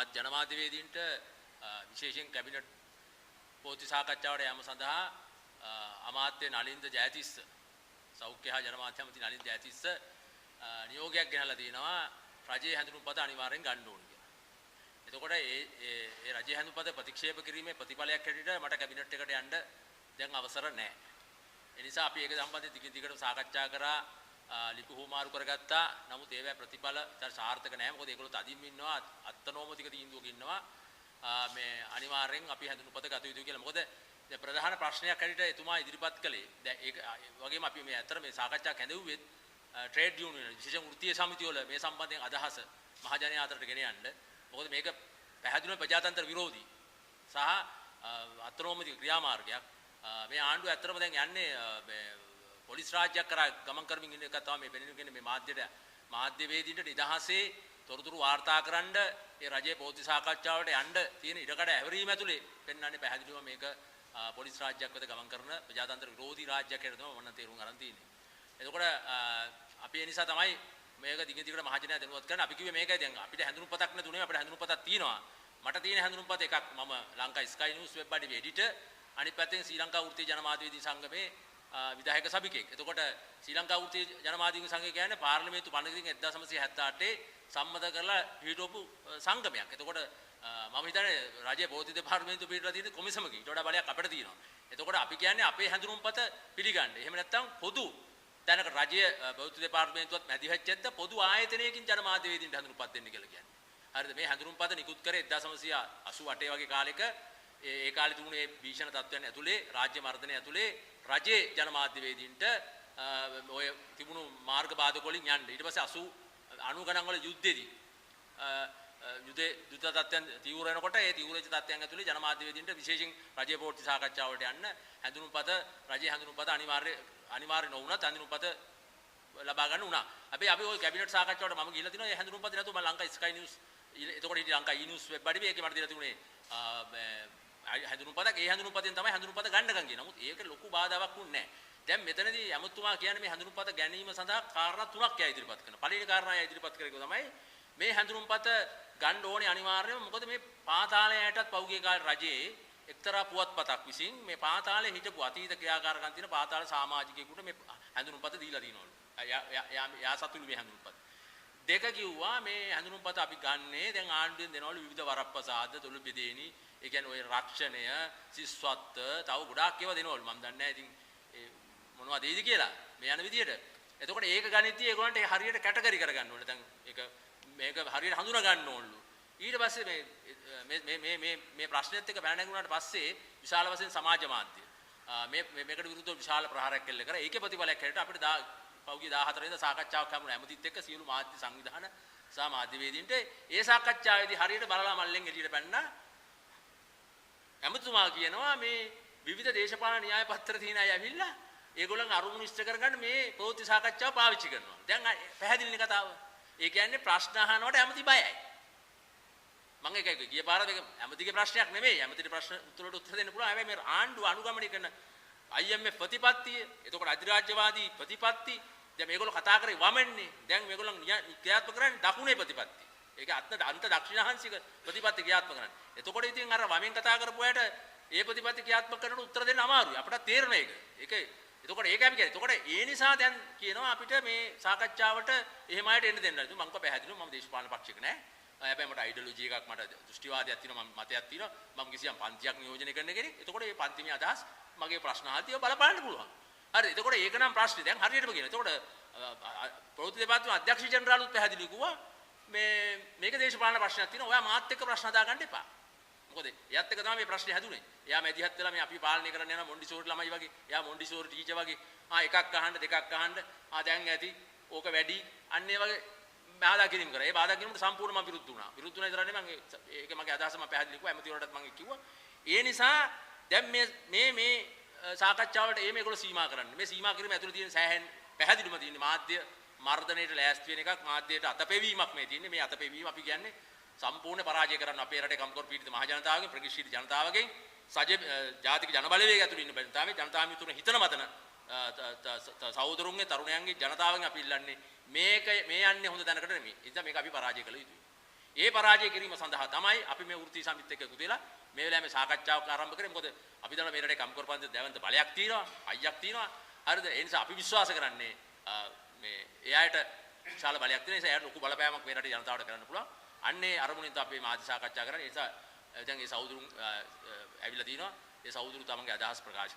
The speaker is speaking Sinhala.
ජනමාධ්‍යවේදීන්ට විශේෂයෙන් කැබිනට් පොත්ති සාකච්ඡාවට යාම සඳහා අමාත්‍ය නලින්ද ජයතිස්ස සෞඛ්‍ය හා ජනමාධ්‍ය ඇමති නලින්ද ජයතිස්ස නියෝගයක් ගෙනල්ලා තිනවා රජයේ හැඳුනුම්පත අනිවාර්යෙන් ගන්න ඕන කියලා. එතකොට ඒ රජයේ හැඳුනුම්පත ප්‍රතික්ෂේප කිරීමේ ප්‍රතිඵලයක් හැටියට මට කැබිනට් එකට යන්න දැන් අවසර නැහැ. ඒ නිසා අපි ඒක සම්බන්ධයෙන් දිගින් දිගටම සාකච්ඡා කරා ලිපි හුමාරු කරගත්තා. නමුත් ඒවැ ප්‍රතිඵල සාර්ථක නැහැ. මොකද ඒගොල්ලෝ තදින්ම ඉන්නවා අත්නෝමතික තීන්දුවක ඉන්නවා. මේ අනිවාර්යෙන් අපි හැඳුනුම්පත ගත යුතුයි කියලා. මොකද දැන් ප්‍රධාන ප්‍රශ්නයක් හැටියට එතුමා ඉදිරිපත් කළේ දැන් ඒක වගේම අපි මේ අතර මේ සාකච්ඡා කැඳෙව්වෙත් ට්‍රේඩ් යුනියන් විශේෂ වෘත්තීය සමිතිවල මේ සම්බන්ධයෙන් අදහස මහජනයා අතරට ගෙන යන්න. මොකද මේක පැහැදිලිව ප්‍රජාතන්ත්‍ර විරෝධී සහ අත්නෝමතික ක්‍රියාමාර්ගයක්. මේ ආණ්ඩුව ඇත්තටම දැන් යන්නේ මේ පොලිස් රාජ්‍යයක් කරා ගමන් කරමින් ඉන්න එක තමයි මේ වෙනිනුගෙන මේ මාධ්‍යවේදීන්ට නිදහසේ තොරතුරු වාර්තාකරනද ඒ රජයේ පොත්ති සාකච්ඡාවට යන්න තියෙන ඉඩකඩ ඇවරීම ඇතුලේ පෙන්වන්නේ පැහැදිලිව මේක පොලිස් රාජ්‍යයක් වෙත ගමන් කරන ප්‍රජාතන්ත්‍ර විරෝධී රාජ්‍යයක් කියලා තමයි මම තේරුම් ගන්න තියෙන්නේ. එතකොට අපි ඒ නිසා තමයි මේක දිගින් දිගට මහජනයා දැනුවත් කරන්න අපි කිව්වේ මේකයි දැන් අපිට හැඳුනුම්පතක් නැතුනේ අපිට හැඳුනුම්පතක් තියෙනවා. මට තියෙන හැඳුනුම්පත එකක් මම ලංකා ස්කයි නිවුස් වෙබ් අඩවියේ එඩිටර් අනිත් පැත්තෙන් ශ්‍රී ලංකා වෘත්තීය ජනමාධ්‍යවේදී සංගමේ විධායක සභිකෙක්. එතකොට ශ්‍රී ලංකා වෘත්තීය ජනමාධ්‍යවේදී සංගමය කියන්නේ පාර්ලිමේන්තු පනතකින් 1978 සම්මත කරලා හිටවපු සංගමයක්. එතකොට මම හිතන්නේ රජයේ බෝධි දෙපාර්තමේන්තුව පිටලා තියෙන කොමිසමක ඊට වඩා බලයක් අපිට තියෙනවා. එතකොට අපි කියන්නේ අපේ හැඳුනුම්පත පිළිගන්න. එහෙම නැත්නම් පොදු දැනක රජයේ බෞද්ධ දෙපාර්තමේන්තුවත් මැදි වෙච්චෙද්ද පොදු ආයතනයකින් ජනමාධ්‍යවේදීන්ට හැඳුනුම්පත් දෙන්න කියලා කියන්නේ. හරිද? මේ හැඳුනුම්පත නිකුත් කරේ 1988 වගේ කාලෙක ඒ කාලේ තිබුණේ භීෂණ තත්ත්වයන් ඇතුලේ රාජ්‍ය මර්ධනය ඇතුලේ රජයේ ජනමාධ්‍යවේදීන්ට ඔය තිබුණු මාර්ග බාධක වලින් යන්න. ඊට පස්සේ 90 ගණන් වල යුද්ධෙදී යුද්ධ තත්ත්වයන් තීව්‍ර වෙනකොට ඒ තීව්‍ර වෙච්ච තත්ත්වයන් ඇතුලේ ජනමාධ්‍යවේදීන්ට විශේෂයෙන් රජයේ පොත්ති සාකච්ඡාවලට යන්න හැඳුනුම්පත රජයේ හැඳුනුම්පත අනිවාර්ය නොවුණත් හැඳුනුම්පත ලබා ගන්න උනා. අපි ওই කැබිනට් සාකච්ඡාවට මම ගිහිල්ලා තිනවා ඒ හැඳුනුම්පත නැතුව මම ලංකා ස්කයි නිවුස් එතකොට හිටිය ලංකා ඊ නිවුස් වෙබ් අඩවියේ ඒකේ මට දීලා තිබුණේ හැඳුනුම්පතක් ඒ හැඳුනුම්පතෙන් තමයි හැඳුනුම්පත ගන්නකම් කියන. නමුත් ඒක ලොකු බාධාවක් වුණේ නැහැ. දැන් මෙතනදී ඇමතුමා කියන්නේ මේ හැඳුනුම්පත ගැනීම සඳහා කාරණා තුනක් යයි ඉදිරිපත් කරනවා. පළවෙනි කාරණාව යයි ඉදිරිපත් කරේ තමයි මේ හැඳුනුම්පත ගන්න ඕනේ අනිවාර්යයෙන්ම. මොකද මේ පාතාලයටත් පෞගිය කාලේ රජයේ එක්තරා පුවත්පතක් විසින් මේ පාතාලේ හිටපු අතීත ක්‍රියාකාරකම් තියෙන පාතාල සමාජිකයෙකුට මේ හැඳුනුම්පත දීලා දිනවලු. යා සතුළු මේ හැඳුනුම්පත. දෙක කිව්වා මේ හැඳුනුම්පත අපි ගන්නේ දැන් ආණ්ඩුවෙන් දෙනවලු විවිධ වරප්‍රසාද තොළු බෙදේනි. ඒ කියන්නේ ඔය රක්ෂණය, සිස්වත්ත, තව ගොඩාක් ඒවා දෙනවලු. මම දන්නේ නැහැ ඉතින් මොනවද දෙයිද කියලා මේ යන විදියට. එතකොට ඒක ගණිතී ඒගොල්ලන්ට හරියට කැටගරි කරගන්න ඕනේ. දැන් මේක හරියට හඳුනා ගන්න ඕනලු. ඊට පස්සේ මේ ප්‍රශ්නෙත් එක්ක බැන නැගුණාට පස්සේ විශාල වශයෙන් සමාජ මාධ්‍ය මේකට විරුද්ධව විශාල ප්‍රහාරයක් කෙල්ල කරා. ඒකේ ප්‍රතිඵලයක් හැටියට අපිට පෞගිය 14 වෙනිදා සාකච්ඡාවක් හමුන ඇමතිත් එක්ක සියලු මාධ්‍ය සංවිධාන සහ මාධ්‍යවේදීන්ට ඒ සාකච්ඡාවේදී හරියට බලලා මල්ලෙන් එළියට පැන්නා. ඇමතුමා කියනවා මේ විවිධ දේශපාලන න්‍යාය පත්‍ර තියෙන අය ඇවිල්ලා ඒගොල්ලන් අරුමුණු ඉෂ්ට කරගන්න මේ ප්‍රවෘත්ති සාකච්ඡාව පාවිච්චි කරනවා. දැන් පැහැදිලිනේ කතාව. ඒ කියන්නේ ප්‍රශ්න අහනකොට ඇමති බයයි. මම ඒකයි ගිය පාර දෙක ඇමතිගේ ප්‍රශ්නයක් නෙමෙයි. ඇමතිගේ ප්‍රශ්න උත්තරවලට උත්තර දෙන්න පුළුවන්. හැබැයි මේ ආණ්ඩුව අනුගමනය කරන IMF ප්‍රතිපත්තිය, එතකොට අධිරාජ්‍යවාදී ප්‍රතිපත්ති දැන් මේගොල්ලෝ කතා කරේ වමන්නේ. දැන් මේගොල්ලන් ක්‍රියාත්මක කරන්නේ දකුණේ ප්‍රතිපත්ති. ඒක අන්ත දක්ෂිණාංශික ප්‍රතිපත්ති ක්‍රියාත්මක කරන්නේ. එතකොට ඉතින් අර වමෙන් කතා කරපු අයට ඒ ප්‍රතිපත්ති ක්‍රියාත්මක කරනකොට උත්තර දෙන්න අමාරුයි. අපිට තේරෙන එක. එතකොට ඒක අපි කියන්නේ. එතකොට ඒ නිසා දැන් කියනවා අපිට මේ සාකච්ඡාවට එහෙම අයට එන්න දෙන්න. මම කව පැහැදිලිව මම දේශපාලන පක්ෂයක නෑ. හැබැයි මට අයිඩියොලොජි එකක් මට දෘෂ්ටිවාදයක් තියෙනවා මම මතයක් තියෙනවා. මම කිසියම් පන්තියක් නියෝජනය කරන කෙනෙක්. එතකොට මේ පන්තිමේ අදහස් මගේ ප්‍රශ්න අහතිව බලපාන්න පුළුවන්. හරි. එතකොට ඒක නම් ප්‍රශ්නේ දැන් හරියටම කියනවා. එතකොට ප්‍රවෘත්ති දෙපාර්තමේන්තුවේ අධ්‍යක්ෂ ජෙනරාලුත් පැහැදිලි කිව්වා මේක දේශපාලන ප්‍රශ්නයක් තියෙනවා. ඔයා මාත් එක්ක ප්‍රශ්න හදාගන්න එපා. මොකද එයාත් එක්ක තමයි මේ ප්‍රශ්නේ හැදුනේ. එයා මැදිහත් වෙලා මේ අපි පාලනය කරන්න යන මොන්ඩිසෝරි ළමයි වගේ. එයා මොන්ඩිසෝරි ටීචර් වගේ. එකක් අහන්න දෙකක් අහන්න. දැන් ඇති. ඕක වැඩි. අන්න ඒ වගේ බාධා කිරීම කරා. ඒ බාධා කිරීමට සම්පූර්ණයෙන්ම විරුද්ධ වුණා. විරුද්ධ වුණා ඉතරන්නේ මම ඒක මගේ අදහස මම පැහැදිලි කිව්වා. ඇමතිවරටත් මම කිව්වා. ඒ නිසා දැන් මේ සාකච්ඡාවට මේගොල්ලෝ සීමා කරන්නේ. මේ සීමා කිරීම ඇතුළේ තියෙන සෑහෙන පැහැදිලිවම තියෙන මාධ්‍ය මර්ධනයට ලෑස්ති වෙන එකක් මාධ්‍යයට අතපෙවීමක් මේ තියෙන්නේ. මේ අතපෙවීම අපි කියන්නේ සම්පූර්ණ පරාජය කරන්න අපේ රටේ කම්කරු පීඩිත මහ ජනතාවගෙන් ප්‍රගතිශීලී ජනතාවගෙන් ජාතික ජනබලවේගය ඇතුළේ ඉන්න ජනතාව මිතුරු හිතන මතන සහෝදරුන්ගේ තරුණයන්ගේ ජනතාවගෙන් අපි ඉල්ලන්නේ මේ යන්නේ හොඳ තැනකට නෙමෙයි. ඒ නිසා මේක අපි පරාජය කළ යුතුයි. ඒ පරාජය කිරීම සඳහා තමයි අපි මේ වෘත්තීය සමිතියත් එක්ක එකතු වෙලා මේ වෙලාවේ සාකච්ඡාවක් ආරම්භ කරේ. මොකද අපි දන්නවා මේ රටේ කම්කරු පන්ති දැවන්ත බලයක් තියෙනවා, අයියක් තියෙනවා. හරිද? ඒ නිසා අපි විශ්වාස කරන්නේ මේ එයාට විශාල බලයක් තියෙන නිසා එයාට ලොකු බලපෑමක් මේ රටේ ජනතාවට කරන්න පුළුවන්. අන්නේ අරමුණෙන් තමයි අපි මාධ්‍ය සාකච්ඡා කරන්නේ. ඒ නිසා දැන් ඒ සහෝදරුන් ඇවිල්ලා තිනවා. ඒ සහෝදරු තමන්ගේ අදහස් ප්‍රකාශ